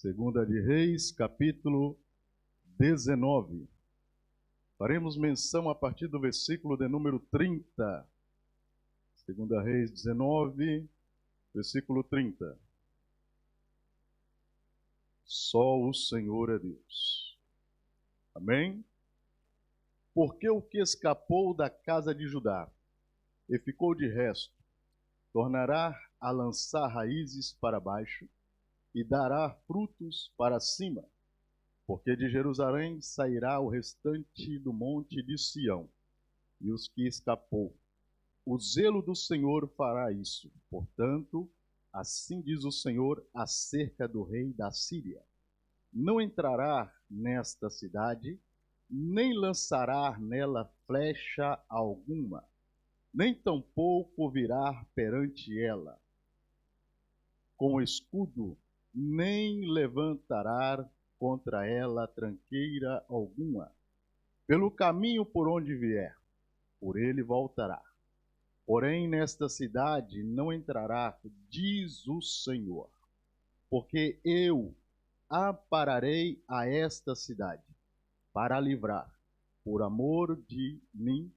Segunda de Reis, capítulo 19. Faremos menção a partir do versículo de número 30. Segunda Reis 19, versículo 30. Só o Senhor é Deus. Amém? Porque o que escapou da casa de Judá e ficou de resto, tornará a lançar raízes para baixo e dará frutos para cima, porque de Jerusalém sairá o restante do monte de Sião, e os que escapou. O zelo do Senhor fará isso. Portanto, assim diz o Senhor acerca do rei da Síria: não entrará nesta cidade, nem lançará nela flecha alguma, nem tampouco virá perante ela com escudo, nem levantará contra ela tranqueira alguma. Pelo caminho por onde vier, por ele voltará. Porém, nesta cidade não entrará, diz o Senhor, porque eu ampararei a esta cidade, para livrar, por amor de mim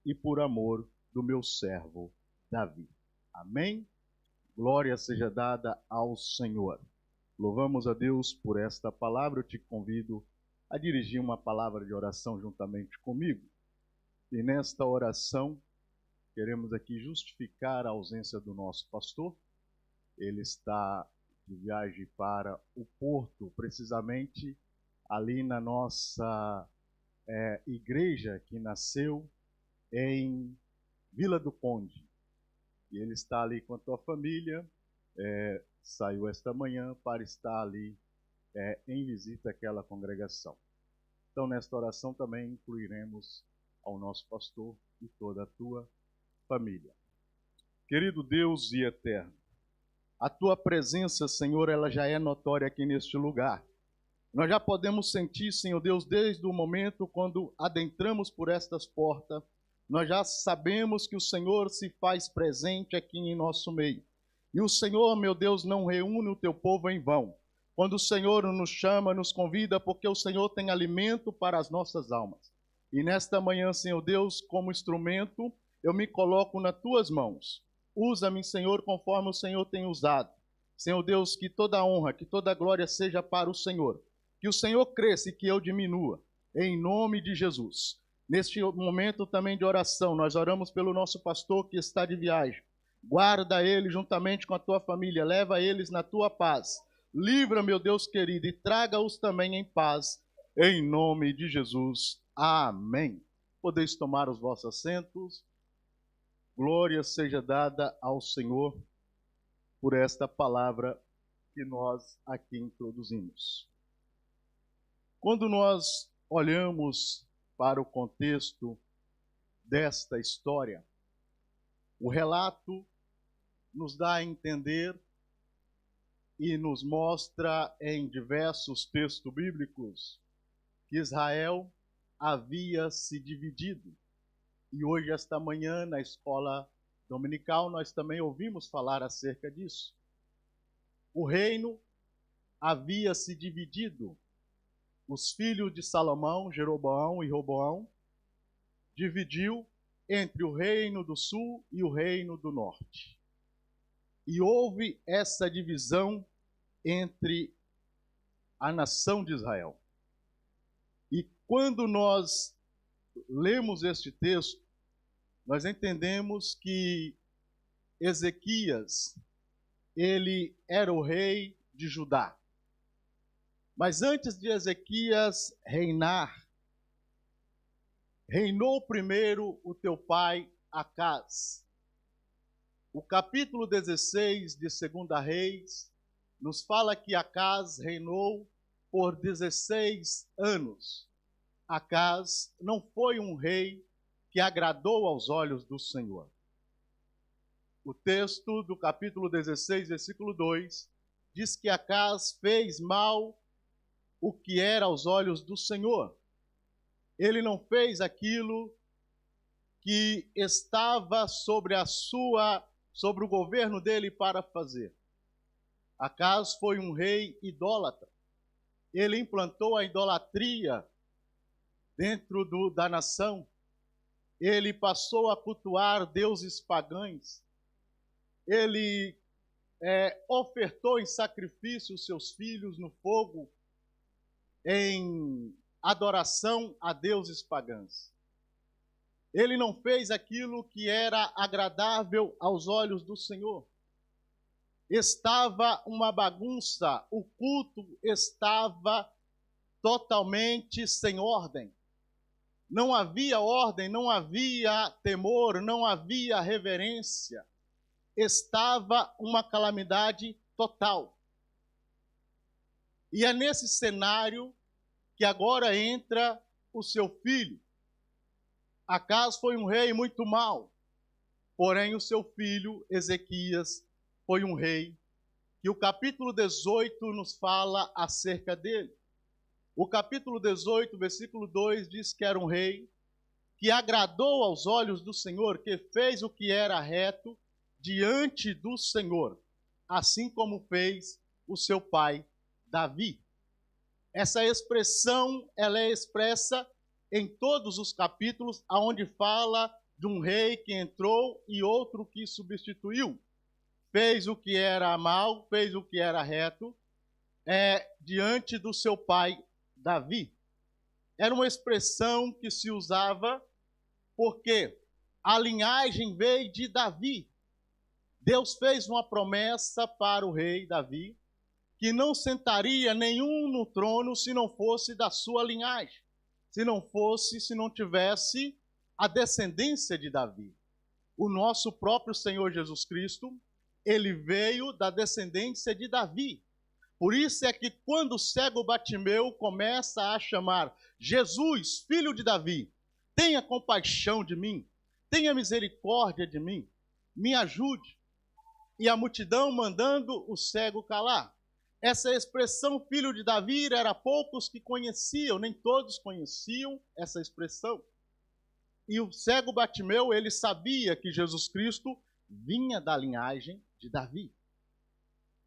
e por amor do meu servo Davi. Amém? Glória seja dada ao Senhor. Louvamos a Deus por esta palavra. Eu te convido a dirigir uma palavra de oração juntamente comigo. E nesta oração, queremos aqui justificar a ausência do nosso pastor. Ele está de viagem para o Porto, precisamente ali na nossa igreja que nasceu em Vila do Conde. E ele está ali com a tua família, saiu esta manhã para estar ali em visita àquela congregação. Então, nesta oração também incluiremos ao nosso pastor e toda a tua família. Querido Deus e eterno, a tua presença, Senhor, ela já é notória aqui neste lugar. Nós já podemos sentir, Senhor Deus, desde o momento quando adentramos por estas portas, nós já sabemos que o Senhor se faz presente aqui em nosso meio. E o Senhor, meu Deus, não reúne o teu povo em vão. Quando o Senhor nos chama, nos convida, porque o Senhor tem alimento para as nossas almas. E nesta manhã, Senhor Deus, como instrumento, eu me coloco nas tuas mãos. Usa-me, Senhor, conforme o Senhor tem usado. Senhor Deus, que toda a honra, que toda a glória seja para o Senhor. Que o Senhor cresça e que eu diminua. Em nome de Jesus. Neste momento também de oração, nós oramos pelo nosso pastor que está de viagem. Guarda ele juntamente com a tua família, leva eles na tua paz. Livra, meu Deus querido, e traga-os também em paz, em nome de Jesus. Amém. Podeis tomar os vossos assentos. Glória seja dada ao Senhor por esta palavra que nós aqui introduzimos. Quando nós olhamos para o contexto desta história, o relato nos dá a entender e nos mostra em diversos textos bíblicos que Israel havia se dividido. E hoje, esta manhã, na escola dominical, nós também ouvimos falar acerca disso. O reino havia se dividido. Os filhos de Salomão, Jeroboão e Roboão, dividiu entre o reino do sul e o reino do norte. E houve essa divisão entre a nação de Israel. E quando nós lemos este texto, nós entendemos que Ezequias, ele era o rei de Judá. Mas antes de Ezequias reinar, reinou primeiro o teu pai Acaz. O capítulo 16 de 2 Reis nos fala que Acaz reinou por 16 anos. Acaz não foi um rei que agradou aos olhos do Senhor. O texto do capítulo 16, versículo 2, diz que Acaz fez mal o que era aos olhos do Senhor. Ele não fez aquilo que estava sobre o governo dele para fazer. Acaz foi um rei idólatra. ele implantou a idolatria dentro da nação. Ele passou a cultuar deuses pagãos. Ele ofertou em sacrifício os seus filhos no fogo, em adoração a deuses pagãos. Ele não fez aquilo que era agradável aos olhos do Senhor. Estava uma bagunça, o culto estava totalmente sem ordem. Não havia ordem, não havia temor, não havia reverência. Estava uma calamidade total. E é nesse cenário que agora entra o seu filho. Acas foi um rei muito mau, porém o seu filho Ezequias foi um rei, que o capítulo 18 nos fala acerca dele. O capítulo 18, versículo 2, diz que era um rei que agradou aos olhos do Senhor, que fez o que era reto diante do Senhor, assim como fez o seu pai Davi. Essa expressão, ela é expressa em todos os capítulos, onde fala de um rei que entrou e outro que substituiu. Fez o que era mal, fez o que era reto, diante do seu pai Davi. Era uma expressão que se usava porque a linhagem veio de Davi. Deus fez uma promessa para o rei Davi, que não sentaria nenhum no trono se não fosse da sua linhagem, se não tivesse a descendência de Davi. O nosso próprio Senhor Jesus Cristo, ele veio da descendência de Davi. Por isso é que quando o cego Bartimeu começa a chamar: Jesus, filho de Davi, tenha compaixão de mim, tenha misericórdia de mim, me ajude. E a multidão mandando o cego calar. Essa expressão filho de Davi era poucos que conheciam, nem todos conheciam essa expressão. E o cego Bartimeu, ele sabia que Jesus Cristo vinha da linhagem de Davi.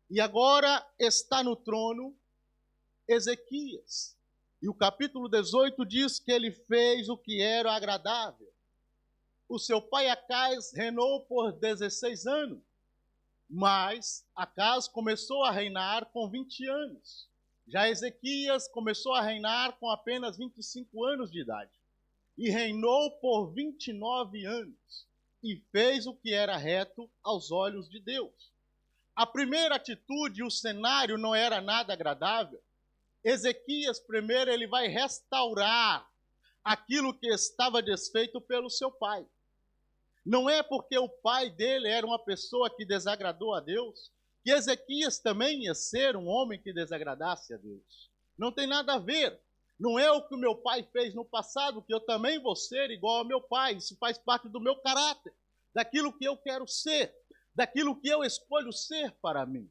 E agora está no trono Ezequias. E o capítulo 18 diz que ele fez o que era agradável. O seu pai Acas reinou por 16 anos. Mas Acas começou a reinar com 20 anos. Já Ezequias começou a reinar com apenas 25 anos de idade. E reinou por 29 anos. E fez o que era reto aos olhos de Deus. A primeira atitude, o cenário não era nada agradável. Ezequias, primeiro, ele vai restaurar aquilo que estava desfeito pelo seu pai. Não é porque o pai dele era uma pessoa que desagradou a Deus, que Ezequias também ia ser um homem que desagradasse a Deus. Não tem nada a ver. Não é o que o meu pai fez no passado, que eu também vou ser igual ao meu pai. Isso faz parte do meu caráter, daquilo que eu quero ser, daquilo que eu escolho ser para mim.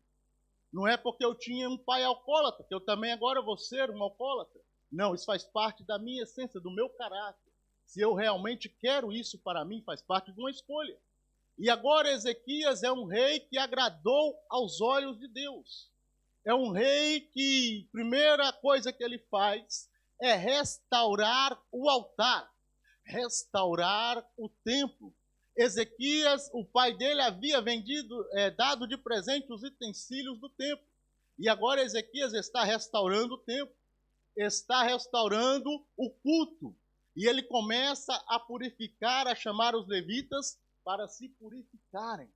Não é porque eu tinha um pai alcoólatra, que eu também agora vou ser um alcoólatra. Não, isso faz parte da minha essência, do meu caráter. Se eu realmente quero isso para mim, faz parte de uma escolha. E agora Ezequias é um rei que agradou aos olhos de Deus. É um rei que, primeira coisa que ele faz é restaurar o altar, restaurar o templo. Ezequias, o pai dele, havia dado de presente os utensílios do templo. E agora Ezequias está restaurando o templo, está restaurando o culto. E ele começa a purificar, a chamar os levitas para se purificarem.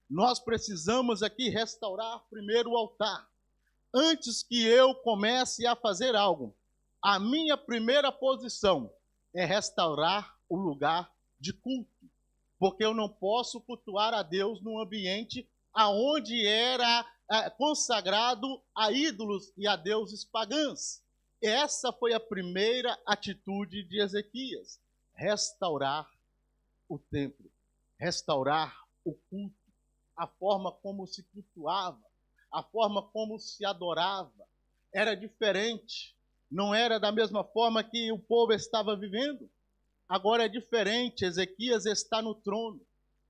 Nós precisamos aqui restaurar primeiro o altar. Antes que eu comece a fazer algo, a minha primeira posição é restaurar o lugar de culto. Porque eu não posso cultuar a Deus num ambiente aonde era consagrado a ídolos e a deuses pagãos. Essa foi a primeira atitude de Ezequias: restaurar o templo, restaurar o culto, a forma como se cultuava, a forma como se adorava. Era diferente, não era da mesma forma que o povo estava vivendo. Agora é diferente. Ezequias está no trono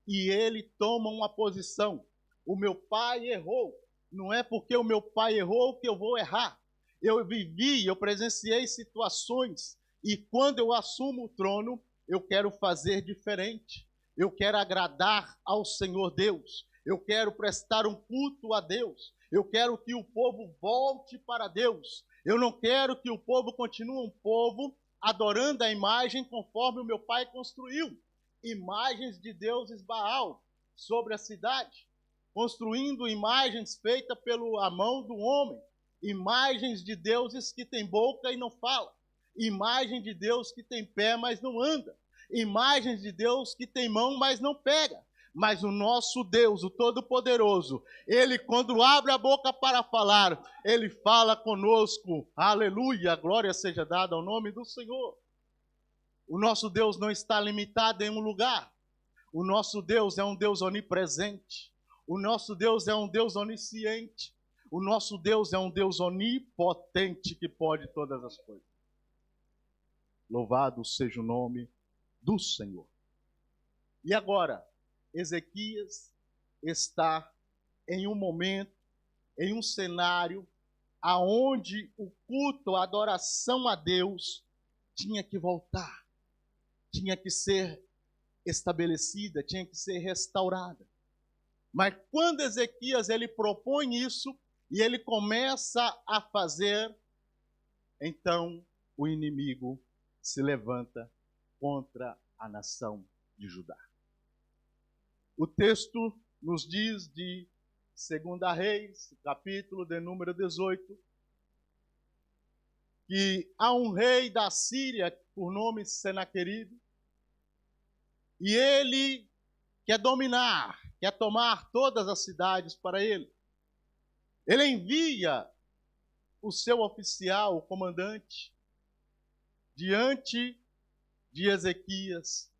e ele toma uma posição. O meu pai errou. Não é porque o meu pai errou que eu vou errar. eu vivi, eu presenciei situações, e quando eu assumo o trono, eu quero fazer diferente. Eu quero agradar ao Senhor Deus. Eu quero prestar um culto a Deus. Eu quero que o povo volte para Deus. Eu não quero que o povo continue um povo adorando a imagem conforme o meu pai construiu. Imagens de deuses Baal sobre a cidade, construindo imagens feitas pela mão do homem. Imagens de deuses que têm boca e não fala. Imagem de Deus que tem pé, mas não anda. Imagens de Deus que tem mão, mas não pega. Mas o nosso Deus, o Todo-Poderoso, Ele, quando abre a boca para falar, Ele fala conosco. Aleluia, glória seja dada ao nome do Senhor. O nosso Deus não está limitado em um lugar. O nosso Deus é um Deus onipresente. O nosso Deus é um Deus onisciente. O nosso Deus é um Deus onipotente que pode todas as coisas. Louvado seja o nome do Senhor. E agora, Ezequias está em um momento, em um cenário, aonde o culto, a adoração a Deus tinha que voltar, tinha que ser estabelecida, tinha que ser restaurada. Mas quando Ezequias ele propõe isso e ele começa a fazer, então o inimigo se levanta contra a nação de Judá. O texto nos diz de 2 Reis, capítulo de número 18, que há um rei da Síria por nome Senaqueribe, e ele quer dominar, quer tomar todas as cidades para ele. Ele envia o seu oficial, o comandante, diante de Ezequias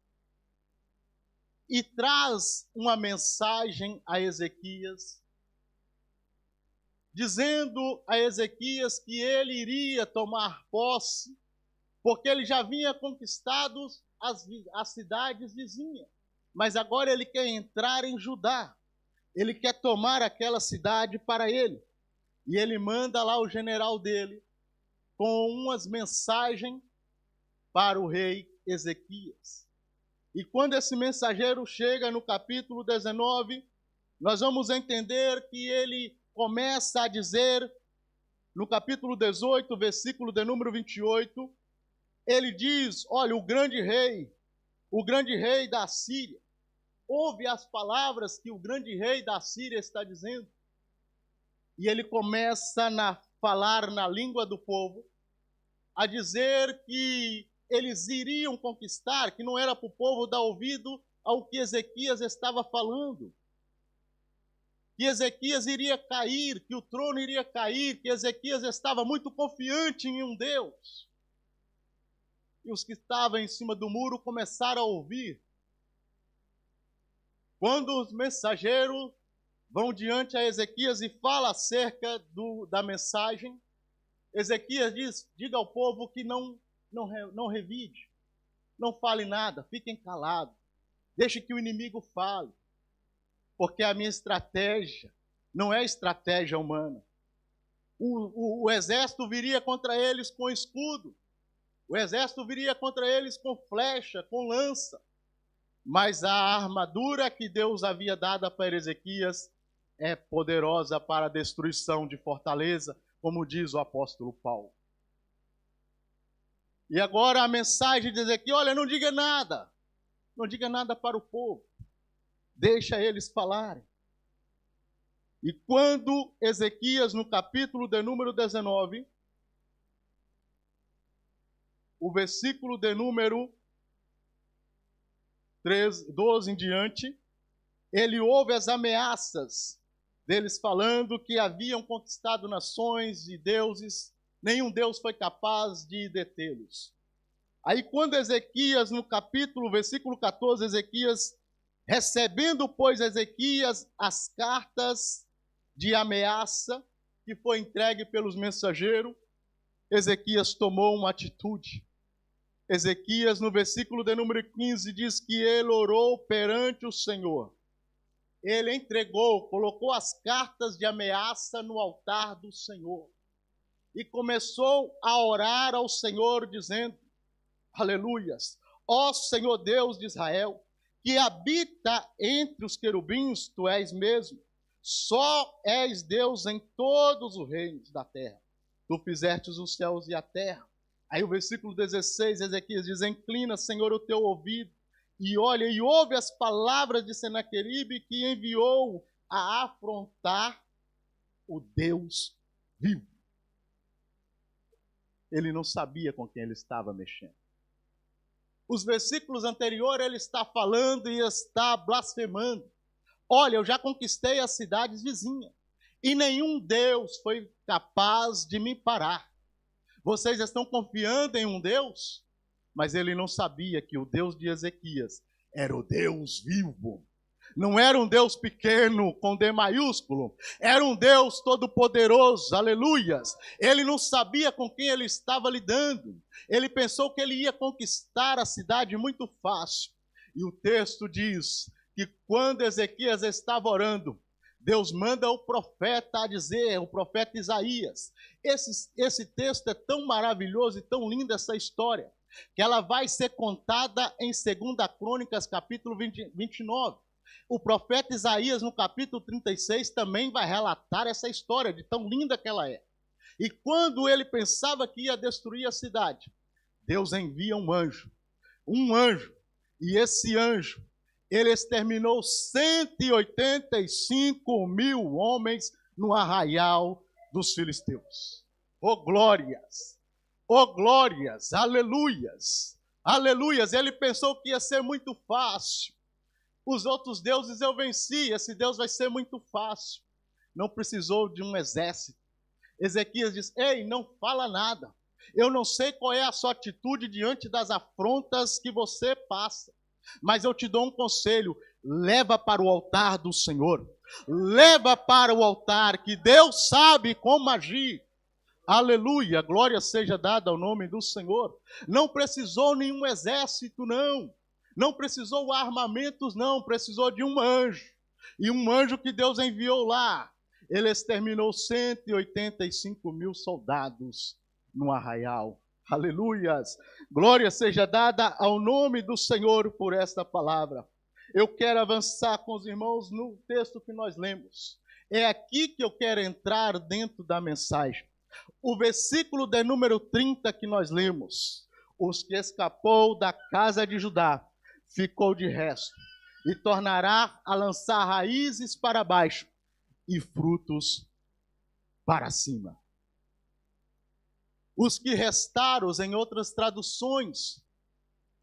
e traz uma mensagem a Ezequias, dizendo a Ezequias que ele iria tomar posse, porque ele já vinha conquistado as cidades vizinhas, mas agora ele quer entrar em Judá, ele quer tomar aquela cidade para ele, e ele manda lá o general dele com umas mensagens para o rei Ezequias. E quando esse mensageiro chega no capítulo 19, nós vamos entender que ele começa a dizer, no capítulo 18, versículo de número 28, ele diz, olha, o grande rei da Síria, ouve as palavras que o grande rei da Síria está dizendo, e ele começa a falar na língua do povo, a dizer que eles iriam conquistar, que não era para o povo dar ouvido ao que Ezequias estava falando. Que Ezequias iria cair, que o trono iria cair, que Ezequias estava muito confiante em um Deus. E os que estavam em cima do muro começaram a ouvir. Quando os mensageiros vão diante a Ezequias e falam acerca da mensagem, Ezequias diz, diga ao povo que não revide, não fale nada, fiquem calados, deixe que o inimigo fale, porque a minha estratégia não é estratégia humana. O exército viria contra eles com escudo, o exército viria contra eles com flecha, com lança, mas a armadura que Deus havia dado para Ezequias é poderosa para a destruição de fortaleza, como diz o apóstolo Paulo. E agora a mensagem diz aqui, olha, não diga nada para o povo, deixa eles falarem. E quando Ezequias, no capítulo de número 19, o versículo de número 12 em diante, ele ouve as ameaças deles falando que haviam conquistado nações e deuses, nenhum Deus foi capaz de detê-los. Aí quando Ezequias, no capítulo, versículo 14, Ezequias, recebendo, pois, Ezequias as cartas de ameaça que foi entregue pelos mensageiros, Ezequias tomou uma atitude. Ezequias, no versículo de número 15, diz que ele orou perante o Senhor. Ele entregou, colocou as cartas de ameaça no altar do Senhor. e começou a orar ao Senhor, dizendo, aleluias, ó Senhor Deus de Israel, que habita entre os querubins, tu és mesmo, só és Deus em todos os reinos da terra. Tu fizestes os céus e a terra. Aí o versículo 16, Ezequias diz, inclina, Senhor, o teu ouvido, e olha, e ouve as palavras de Senaqueribe, que enviou a afrontar o Deus vivo. Ele não sabia com quem ele estava mexendo. Os versículos anteriores ele está falando e está blasfemando. Olha, eu já conquistei as cidades vizinhas e nenhum Deus foi capaz de me parar. Vocês estão confiando em um Deus? Mas ele não sabia que o Deus de Ezequias era o Deus vivo. Não era um Deus pequeno com D maiúsculo, era um Deus todo-poderoso, aleluias. Ele não sabia com quem ele estava lidando. Ele pensou que ele ia conquistar a cidade muito fácil. E o texto diz que quando Ezequias estava orando, Deus manda o profeta a dizer, o profeta Isaías. Esse texto é tão maravilhoso e tão linda essa história, que ela vai ser contada em 2 Crônicas, capítulo 29. O profeta Isaías, no capítulo 36, também vai relatar essa história, de tão linda que ela é. E quando ele pensava que ia destruir a cidade, Deus envia um anjo, e esse anjo, ele exterminou 185.000 homens no arraial dos filisteus. Oh glórias, aleluias, aleluias. Ele pensou que ia ser muito fácil. Os outros deuses eu venci, esse Deus vai ser muito fácil. Não precisou de um exército. Ezequias diz, ei, não fala nada. Eu não sei qual é a sua atitude diante das afrontas que você passa, mas eu te dou um conselho, leva para o altar do Senhor. Leva para o altar, que Deus sabe como agir. Aleluia, glória seja dada ao nome do Senhor. Não precisou nenhum exército, não. Não precisou armamentos, não, precisou de um anjo. E um anjo que Deus enviou lá, ele exterminou 185.000 soldados no arraial. Aleluias! Glória seja dada ao nome do Senhor por esta palavra. Eu quero avançar com os irmãos no texto que nós lemos. É aqui que eu quero entrar dentro da mensagem. O versículo de número 30 que nós lemos. Os que escapou da casa de Judá ficou de resto, e tornará a lançar raízes para baixo e frutos para cima. Os que restaram, em outras traduções,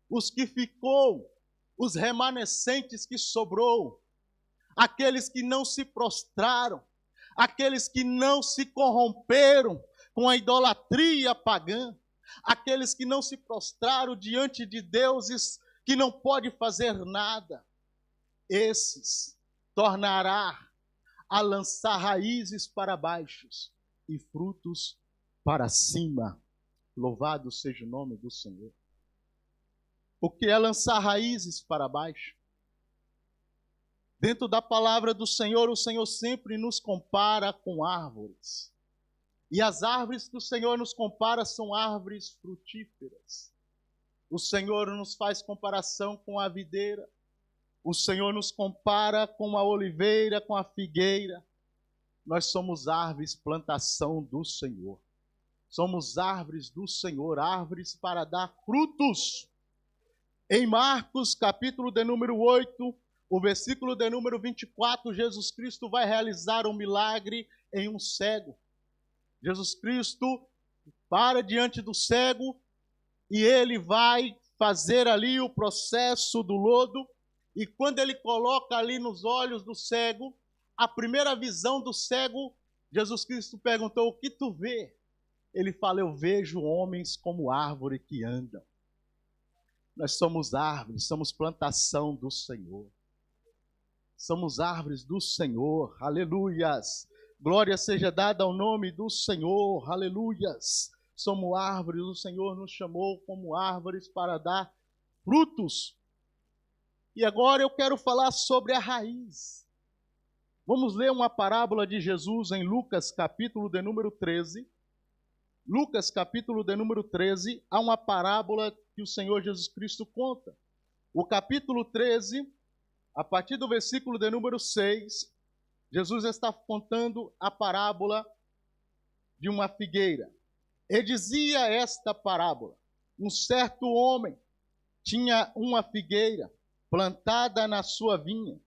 os que ficou, os remanescentes que sobrou, aqueles que não se prostraram, aqueles que não se corromperam com a idolatria pagã, aqueles que não se prostraram diante de deuses que não pode fazer nada, esses tornará a lançar raízes para baixo e frutos para cima. Louvado seja o nome do Senhor. O que é lançar raízes para baixo? Dentro da palavra do Senhor, o Senhor sempre nos compara com árvores. E as árvores que o Senhor nos compara são árvores frutíferas. O Senhor nos faz comparação com a videira. O Senhor nos compara com a oliveira, com a figueira. Nós somos árvores, plantação do Senhor. Somos árvores do Senhor, árvores para dar frutos. Em Marcos, capítulo de número 8, o versículo de número 24, Jesus Cristo vai realizar um milagre em um cego. Jesus Cristo para diante do cego, e ele vai fazer ali o processo do lodo, e quando ele coloca ali nos olhos do cego, a primeira visão do cego, Jesus Cristo perguntou, o que tu vê? Ele fala, eu vejo homens como árvore que andam. Nós somos árvores, somos plantação do Senhor. Somos árvores do Senhor, aleluias. Glória seja dada ao nome do Senhor, aleluias. Somos árvores, o Senhor nos chamou como árvores para dar frutos. E agora eu quero falar sobre a raiz. Vamos ler uma parábola de Jesus em Lucas, capítulo de número 13. Lucas, capítulo de número 13, há uma parábola que o Senhor Jesus Cristo conta. O capítulo 13, a partir do versículo de número 6, Jesus está contando a parábola de uma figueira. E dizia esta parábola: um certo homem tinha uma figueira plantada na sua vinha.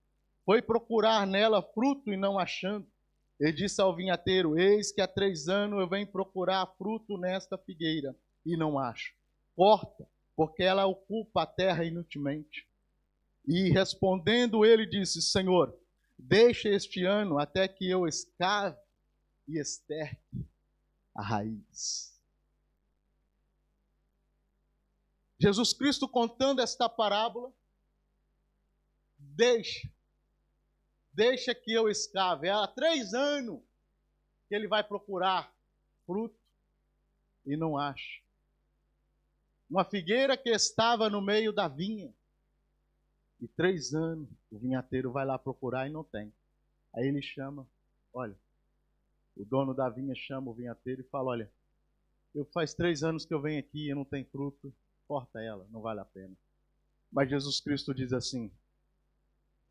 Foi procurar nela fruto e não achando. E disse ao vinhateiro: eis que há 3 anos eu venho procurar fruto nesta figueira e não acho. Corta, porque ela ocupa a terra inutilmente. E respondendo ele disse: Senhor, deixa este ano até que eu escave e esterque a raiz. Jesus Cristo contando esta parábola: deixa que eu escave. Há 3 anos que ele vai procurar fruto e não acha. Uma figueira que estava no meio da vinha. E 3 anos o vinhateiro vai lá procurar e não tem. Aí ele chama, olha, o dono da vinha chama o vinhateiro e fala: olha, faz 3 anos que eu venho aqui e não tem fruto, corta ela, não vale a pena. Mas Jesus Cristo diz assim: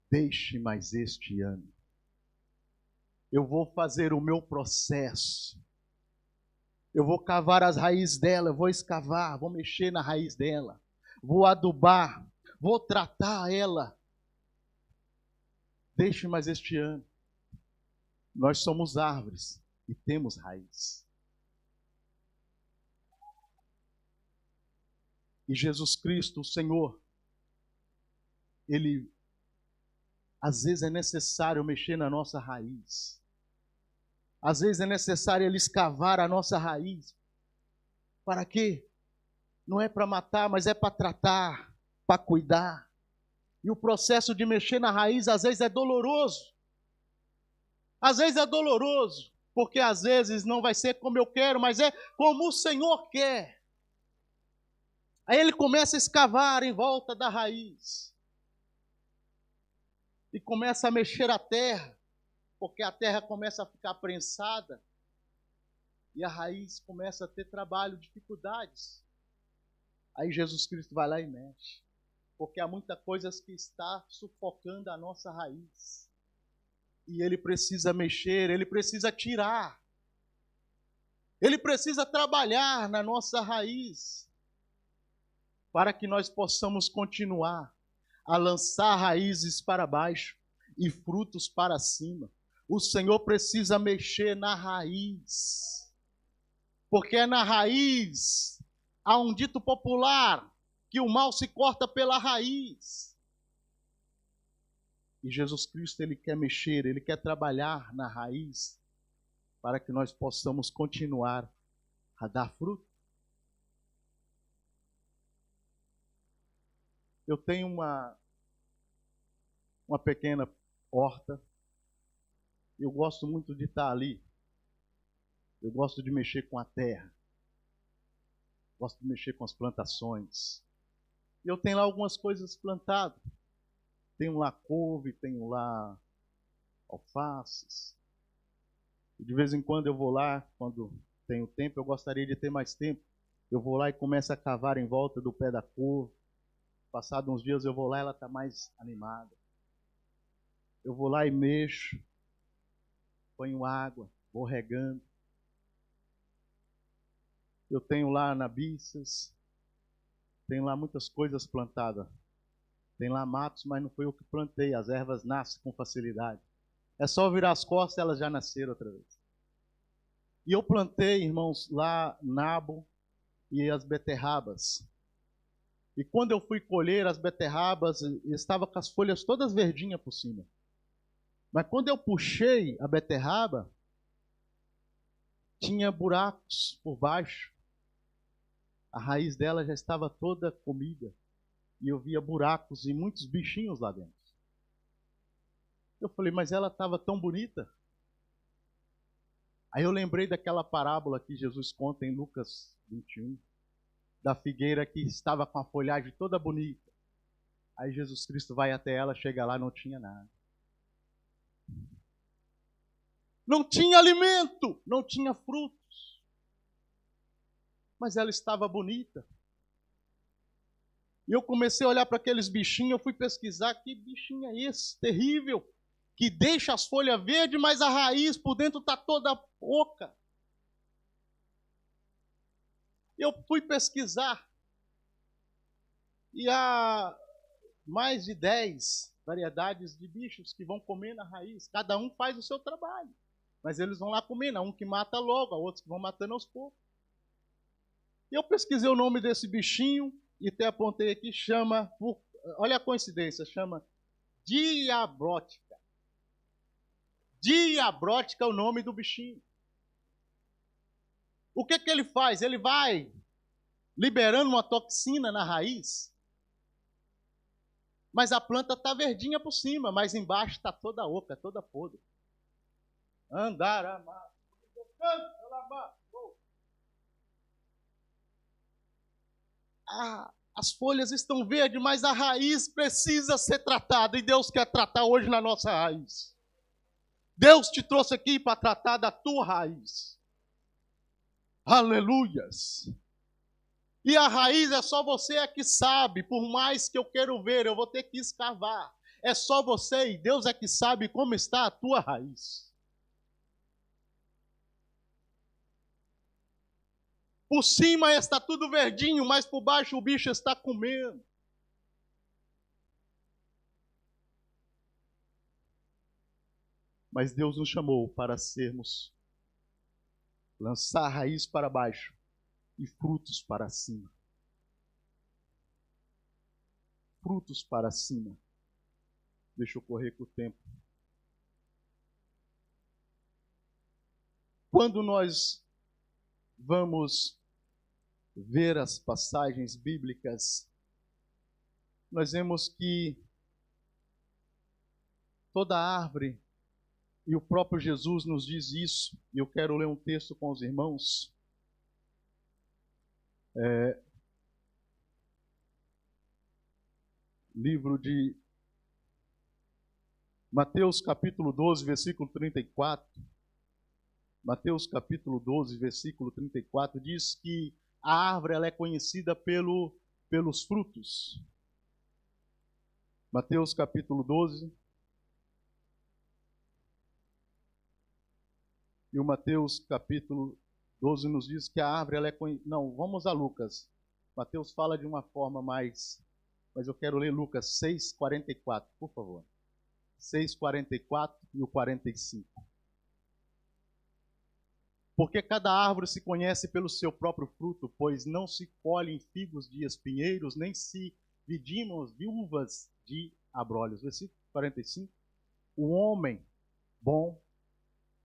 deixe mais este ano. Eu vou fazer o meu processo. Eu vou cavar as raízes dela, eu vou escavar, vou mexer na raiz dela, vou adubar, vou tratar ela. Deixe mais este ano. Nós somos árvores e temos raiz. E Jesus Cristo, o Senhor, Ele, às vezes é necessário mexer na nossa raiz. Às vezes é necessário Ele escavar a nossa raiz. Para quê? Não é para matar, mas é para tratar, para cuidar. E o processo de mexer na raiz, às vezes é doloroso. Às vezes é doloroso, porque às vezes não vai ser como eu quero, mas é como o Senhor quer. Aí Ele começa a escavar em volta da raiz. E começa a mexer a terra, porque a terra começa a ficar prensada. E a raiz começa a ter trabalho, dificuldades. Aí Jesus Cristo vai lá e mexe. Porque há muitas coisas que está sufocando a nossa raiz. E Ele precisa mexer, Ele precisa tirar. Ele precisa trabalhar na nossa raiz. Para que nós possamos continuar a lançar raízes para baixo e frutos para cima. O Senhor precisa mexer na raiz. Porque é na raiz, há um dito popular, que o mal se corta pela raiz. E Jesus Cristo, Ele quer mexer, Ele quer trabalhar na raiz, para que nós possamos continuar a dar fruto. Eu tenho uma pequena horta. Eu gosto muito de estar ali. Eu gosto de mexer com a terra. Gosto de mexer com as plantações. E eu tenho lá algumas coisas plantadas. Tenho lá couve, tenho lá alfaces. E de vez em quando eu vou lá, quando tenho tempo, eu gostaria de ter mais tempo. Eu vou lá e começo a cavar em volta do pé da couve. Passados uns dias eu vou lá e ela está mais animada. Eu vou lá e mexo, ponho água, vou regando. Eu tenho lá nabiças, tenho lá muitas coisas plantadas. Tem lá matos, mas não foi eu que plantei. As ervas nascem com facilidade. É só virar as costas, elas já nasceram outra vez. E eu plantei, irmãos, lá nabo e as beterrabas. E quando eu fui colher as beterrabas, estava com as folhas todas verdinhas por cima. Mas quando eu puxei a beterraba, tinha buracos por baixo. A raiz dela já estava toda comida. E eu via buracos e muitos bichinhos lá dentro. Eu falei, mas ela estava tão bonita. Aí eu lembrei daquela parábola que Jesus conta em Lucas 21, da figueira que estava com a folhagem toda bonita. Aí Jesus Cristo vai até ela, chega lá, não tinha nada. Não tinha alimento, não tinha frutos. mas ela estava bonita. E eu comecei a olhar para aqueles bichinhos, eu fui pesquisar, que bichinho é esse, terrível, que deixa as folhas verdes, mas a raiz por dentro está toda oca. Eu fui pesquisar, e há mais de 10 variedades de bichos que vão comer na raiz. Cada um faz o seu trabalho, mas eles vão lá comer, um que mata logo, outros que vão matando aos poucos. E eu pesquisei o nome desse bichinho, e até apontei aqui, chama, olha a coincidência, chama diabrótica. Diabrótica é o nome do bichinho. O que ele faz? Ele vai liberando uma toxina na raiz, mas a planta está verdinha por cima, mas embaixo está toda oca, toda podre. Andaramá. As folhas estão verdes, mas a raiz precisa ser tratada, e Deus quer tratar hoje na nossa raiz. Deus te trouxe aqui para tratar da tua raiz. Aleluias. E a raiz é só você que sabe, por mais que eu quero ver, eu vou ter que escavar. É só você e Deus é que sabe como está a tua raiz. Por cima está tudo verdinho, mas por baixo o bicho está comendo. Mas Deus nos chamou para lançar a raiz para baixo e frutos para cima. Frutos para cima. Deixa eu correr com o tempo. Quando nós vamos ver as passagens bíblicas, nós vemos que toda árvore, e o próprio Jesus nos diz isso, e eu quero ler um texto com os irmãos. Livro de Mateus capítulo 12, versículo 34. Mateus capítulo 12, versículo 34, diz que a árvore ela é conhecida pelos frutos. Mateus capítulo 12. E o Mateus capítulo 12 nos diz que a árvore ela é conhecida... Não, vamos a Lucas. Mateus fala de uma forma mais... Mas eu quero ler Lucas 6:44, por favor. 6:44 e o 45. Porque cada árvore se conhece pelo seu próprio fruto, pois não se colhem figos de espinheiros, nem se vidimam viúvas de abrolhos. Versículo 45. O homem bom,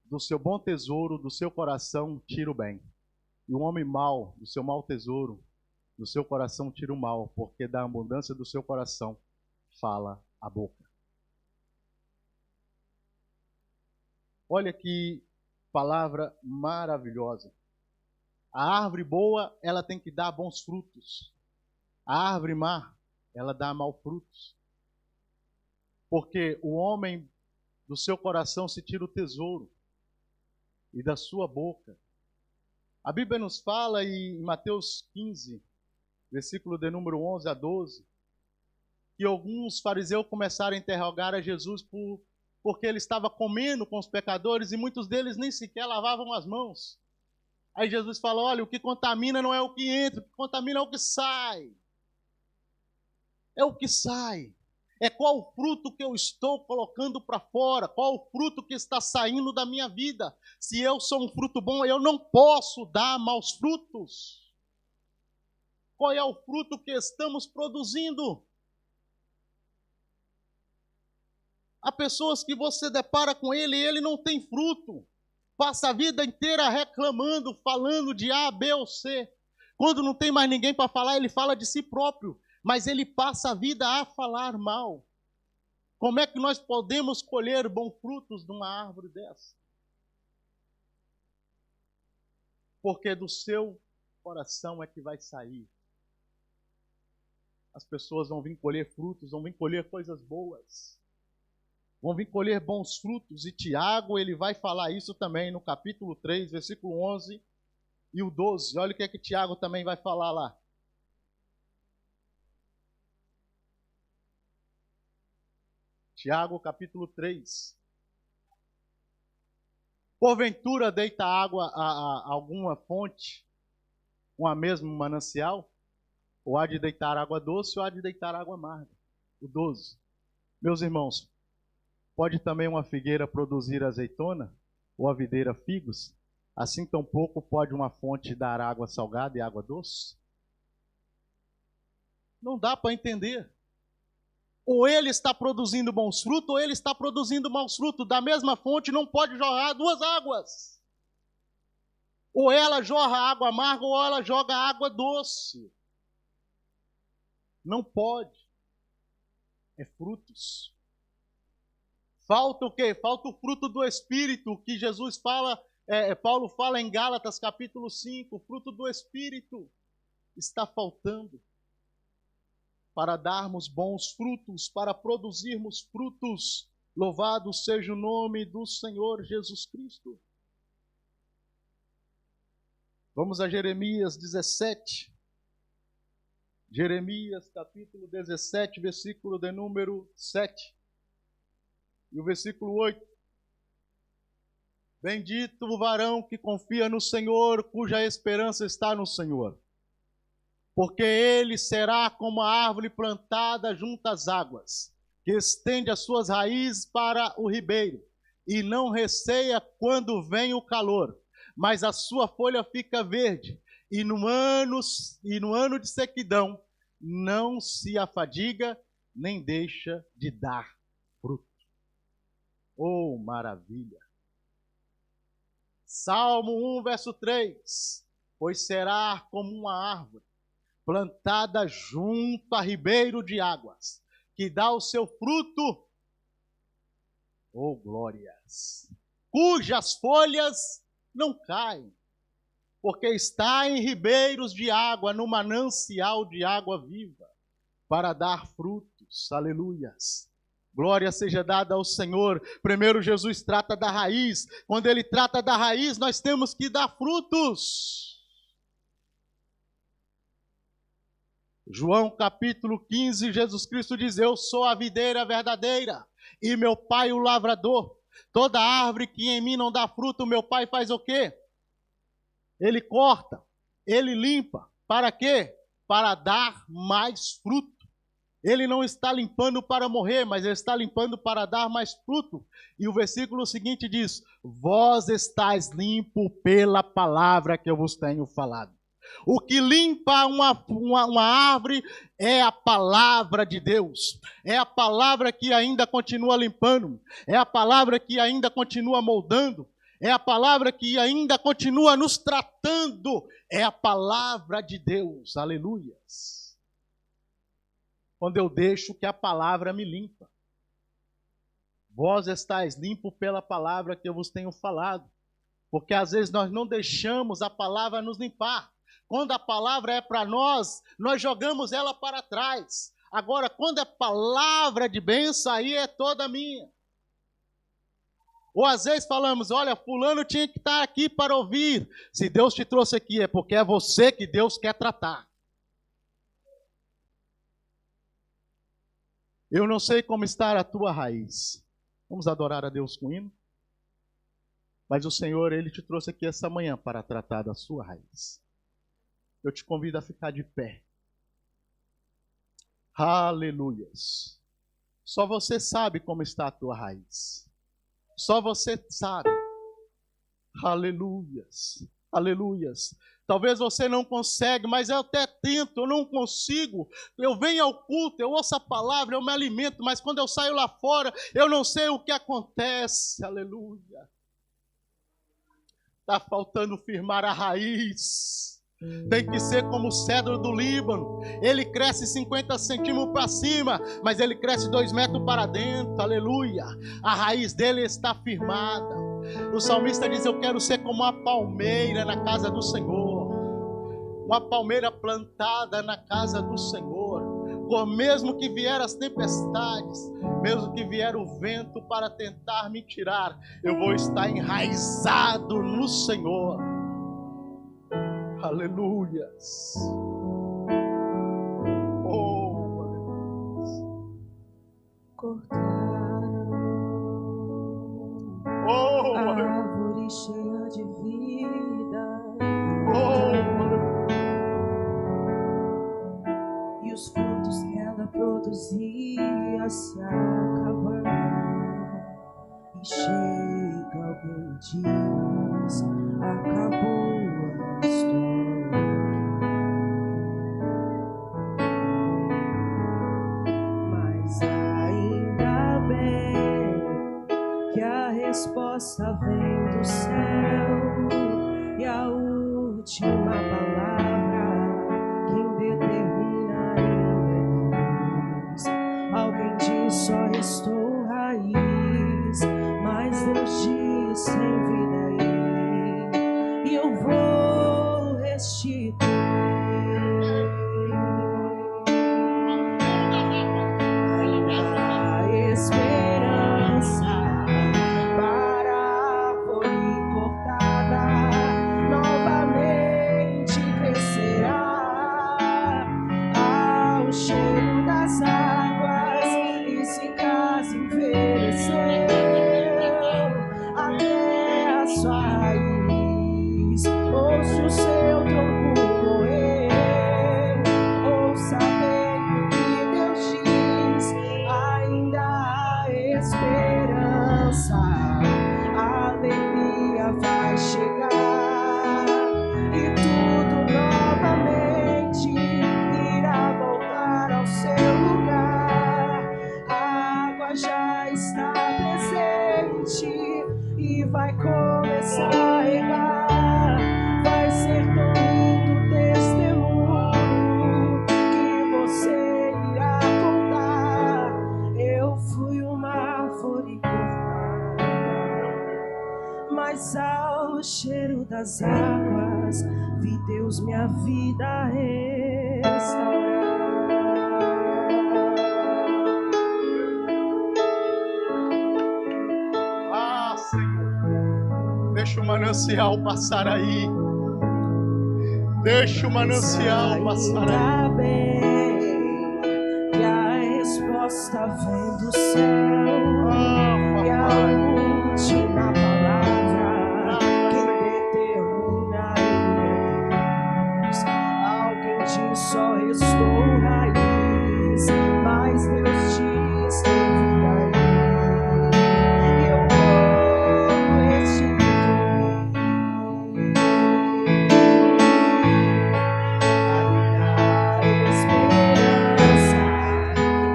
do seu bom tesouro, do seu coração, tira o bem. E o homem mau, do seu mau tesouro, do seu coração, tira o mal, porque da abundância do seu coração fala a boca. Olha que palavra maravilhosa. A árvore boa, ela tem que dar bons frutos. A árvore má, ela dá maus frutos. Porque o homem do seu coração se tira o tesouro, e da sua boca. A Bíblia nos fala em Mateus 15, versículo de número 11 a 12, que alguns fariseus começaram a interrogar a Jesus porque ele estava comendo com os pecadores e muitos deles nem sequer lavavam as mãos. Aí Jesus fala, olha, o que contamina não é o que entra, o que contamina é o que sai. É o que sai. É qual o fruto que eu estou colocando para fora, qual o fruto que está saindo da minha vida. Se eu sou um fruto bom, eu não posso dar maus frutos. Qual é o fruto que estamos produzindo? Há pessoas que você depara com ele e ele não tem fruto. Passa a vida inteira reclamando, falando de A, B ou C. Quando não tem mais ninguém para falar, ele fala de si próprio. Mas ele passa a vida a falar mal. Como é que nós podemos colher bons frutos de uma árvore dessa? Porque do seu coração é que vai sair. As pessoas vão vir colher frutos, vão vir colher coisas boas. Vão vir colher bons frutos. E Tiago, ele vai falar isso também no capítulo 3, versículo 11 e o 12. Olha o que é que Tiago também vai falar lá. Tiago, capítulo 3. Porventura deita água a alguma fonte, uma mesma manancial? Ou há de deitar água doce, ou há de deitar água amarga? O 12. Meus irmãos, pode também uma figueira produzir azeitona, ou a videira figos? Assim tampouco pode uma fonte dar água salgada e água doce? Não dá para entender. Ou ele está produzindo bons frutos, ou ele está produzindo maus frutos. Da mesma fonte não pode jorrar duas águas. Ou ela jorra água amarga, ou ela joga água doce. Não pode. É frutos. Falta o quê? Falta o fruto do Espírito, que Jesus fala, Paulo fala em Gálatas capítulo 5, o fruto do Espírito está faltando para darmos bons frutos, para produzirmos frutos. Louvado seja o nome do Senhor Jesus Cristo. Vamos a Jeremias 17. Jeremias capítulo 17, versículo de número 7. E o versículo 8. Bendito o varão que confia no Senhor, cuja esperança está no Senhor. Porque ele será como a árvore plantada junto às águas, que estende as suas raízes para o ribeiro, e não receia quando vem o calor, mas a sua folha fica verde, e no ano de sequidão não se afadiga, nem deixa de dar fruto. Oh, maravilha! Salmo 1, verso 3. Pois será como uma árvore plantada junto a ribeiro de águas, que dá o seu fruto, oh glórias, cujas folhas não caem, porque está em ribeiros de água, no manancial de água viva, para dar frutos, aleluias. Glória seja dada ao Senhor. Primeiro Jesus trata da raiz. Quando ele trata da raiz, nós temos que dar frutos. João capítulo 15, Jesus Cristo diz: eu sou a videira verdadeira e meu pai o lavrador. Toda árvore que em mim não dá fruto, meu pai faz o quê? Ele corta, ele limpa. Para quê? Para dar mais fruto. Ele não está limpando para morrer, mas ele está limpando para dar mais fruto. E o versículo seguinte diz: vós estáis limpo pela palavra que eu vos tenho falado. O que limpa uma árvore é a palavra de Deus. É a palavra que ainda continua limpando. É a palavra que ainda continua moldando. É a palavra que ainda continua nos tratando. É a palavra de Deus. Aleluias. Quando eu deixo que a palavra me limpa. Vós estáis limpo pela palavra que eu vos tenho falado. Porque às vezes nós não deixamos a palavra nos limpar. Quando a palavra é para nós, nós jogamos ela para trás. Agora, quando é palavra de bênção, aí é toda minha. Ou às vezes falamos: olha, fulano tinha que estar aqui para ouvir. Se Deus te trouxe aqui, é porque é você que Deus quer tratar. Eu não sei como está a tua raiz. Vamos adorar a Deus com hino? Mas o Senhor, Ele te trouxe aqui essa manhã para tratar da sua raiz. Eu te convido a ficar de pé. Aleluias. Só você sabe como está a tua raiz. Só você sabe. Aleluias. Aleluias. Talvez você não consegue, mas eu até tento, eu não consigo. Eu venho ao culto, eu ouço a palavra, eu me alimento, mas quando eu saio lá fora, eu não sei o que acontece. Aleluia. Está faltando firmar a raiz. Tem que ser como o cedro do Líbano. Ele cresce 50 centímetros para cima, mas ele cresce 2 metros para dentro. Aleluia. A raiz dele está firmada. O salmista diz: eu quero ser como uma palmeira na casa do Senhor. Uma palmeira plantada na casa do Senhor. Por mesmo que vier as tempestades, mesmo que vier o vento para tentar me tirar, eu vou estar enraizado no Senhor. Aleluias. Oh, aleluias. Cortaram Oh, a aleluia. árvore cheia de vida. Oh, E os frutos que ela produzia se acabaram. E chega alguém e diz: acabou a história. Mas ainda bem que a resposta vem do céu, e a última palavra quem determina ainda é Deus. Alguém diz: só restou raiz, mas Deus diz: tem vida aí, e eu vou restituir a esperança para a árvore cortada. Novamente crescerá ao cheiro das águas, e se casa envelheceu até a sua raiz. Ouça o seu tronco morrer, ouça bem o que Deus diz. Ainda há esperança, a alegria vai chegar, e tudo novamente irá voltar ao seu lugar. A água já está presente e vai começar a regar. Vai ser tão lindo o testemunho que você irá contar. Eu fui uma árvore cortada, mas ao cheiro das águas vi Deus minha vida restaurar. ah, Senhor. Deixa o manancial passar aí. Deixa o manancial passar aí. Ainda bem que a resposta vem do céu, e a última palavra quem determina ainda é Deus. Alguém diz: só restou raiz, mas Deus diz: tem vida aí, e eu vou restituir a esperança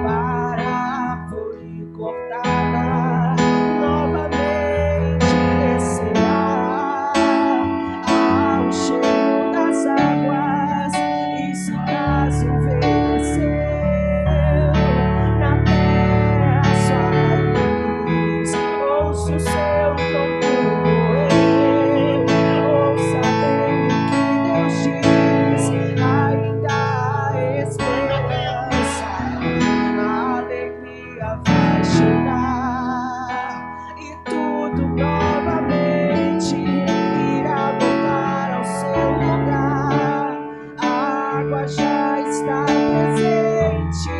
para a árvore cortada. Novamente crescerá ao cheiro das águas, e se caso envelheceu na terra sua raiz. Ouça o seu tronco moer, ouça bem o que Deus diz. Ainda há esperança, a alegria vai chegar, e tudo novamente irá voltar ao seu lugar. A água já está presente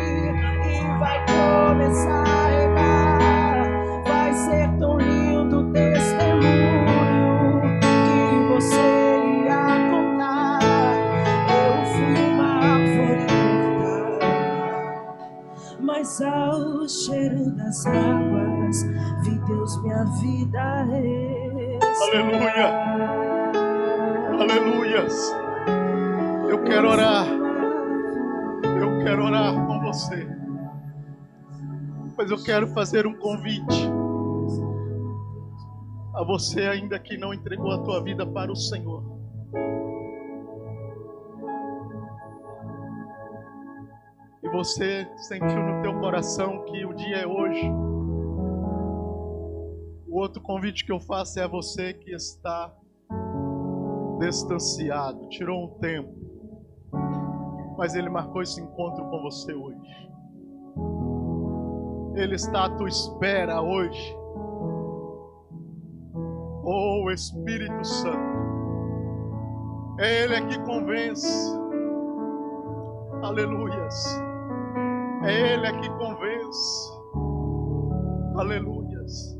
e vai começar a regar. Vai ser tão lindo o testemunho que você irá contar. Eu fui uma árvore cortada, mas ao cheiro das águas vi Deus minha vida restaurar. Aleluias. Eu quero orar. Eu quero orar com você. Mas eu quero fazer um convite a você ainda que não entregou a tua vida para o Senhor. E você sentiu no teu coração que o dia é hoje. O outro convite que eu faço é a você que está distanciado, tirou um tempo, mas Ele marcou esse encontro com você hoje. Ele está à tua espera hoje. Oh, Espírito Santo, É Ele que convence. Aleluias. É Ele que convence. Aleluias.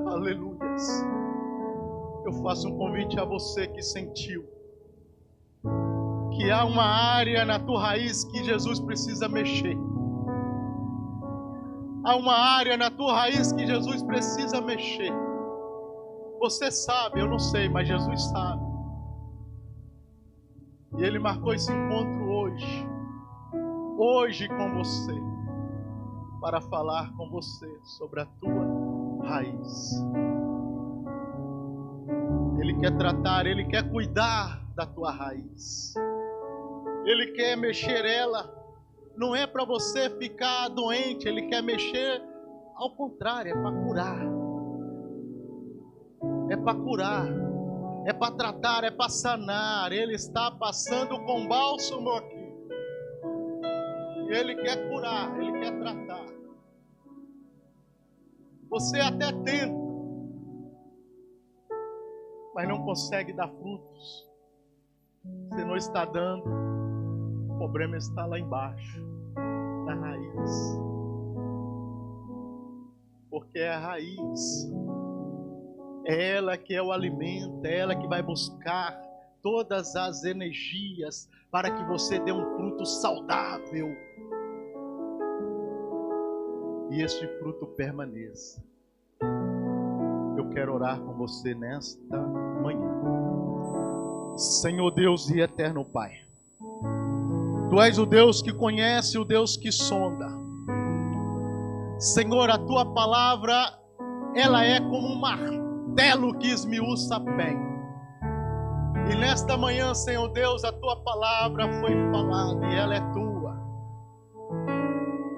Aleluias. Eu faço um convite a você que sentiu que há uma área na tua raiz que Jesus precisa mexer. Há uma área na tua raiz que Jesus precisa mexer. Você sabe, eu não sei, mas Jesus sabe. E Ele marcou esse encontro hoje com você, para falar com você sobre a tua raiz. Ele quer tratar, Ele quer cuidar da tua raiz. Ele quer mexer ela. Não é para você ficar doente, Ele quer mexer, ao contrário, é para curar. É para curar, é para tratar, é para sanar. Ele está passando com bálsamo aqui. Ele quer curar, Ele quer tratar. Você até tenta, mas não consegue dar frutos. Você não está dando. O problema está lá embaixo, na raiz. Porque é a raiz. É ela que é o alimento, é ela que vai buscar todas as energias para que você dê um fruto saudável. E este fruto permaneça. Eu quero orar com você nesta manhã. Senhor Deus e eterno Pai, Tu és o Deus que conhece, o Deus que sonda. Senhor, a Tua palavra, ela é como um martelo que esmiuça a penha. E nesta manhã, Senhor Deus, a Tua palavra foi falada e ela é Tua.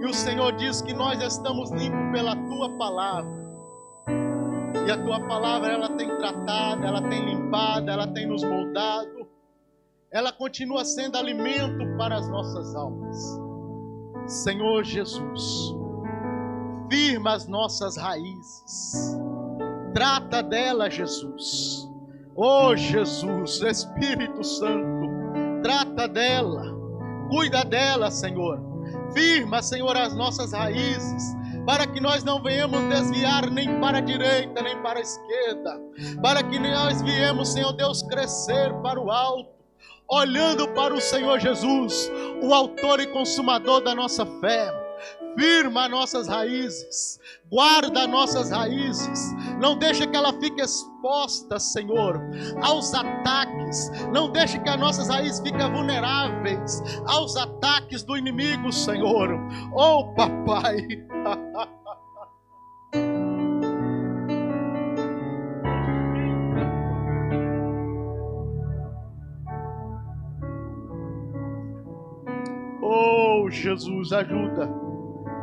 E o Senhor diz que nós estamos limpos pela Tua palavra. E a Tua palavra, ela tem tratado, ela tem limpado, ela tem nos moldado. Ela continua sendo alimento para as nossas almas. Senhor Jesus, firma as nossas raízes. Trata dela, Jesus. Oh Jesus, Espírito Santo, trata dela. Cuida dela, Senhor. Firma, Senhor, as nossas raízes, para que nós não venhamos desviar nem para a direita, nem para a esquerda, para que nós viemos, Senhor Deus, crescer para o alto, olhando para o Senhor Jesus, o autor e consumador da nossa fé. Firma nossas raízes, guarda nossas raízes, não deixe que ela fique exposta, Senhor, aos ataques, não deixe que as nossas raízes fiquem vulneráveis aos ataques do inimigo, Senhor. Oh Papai, oh Jesus,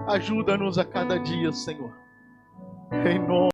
ajuda-nos a cada dia, Senhor, em nome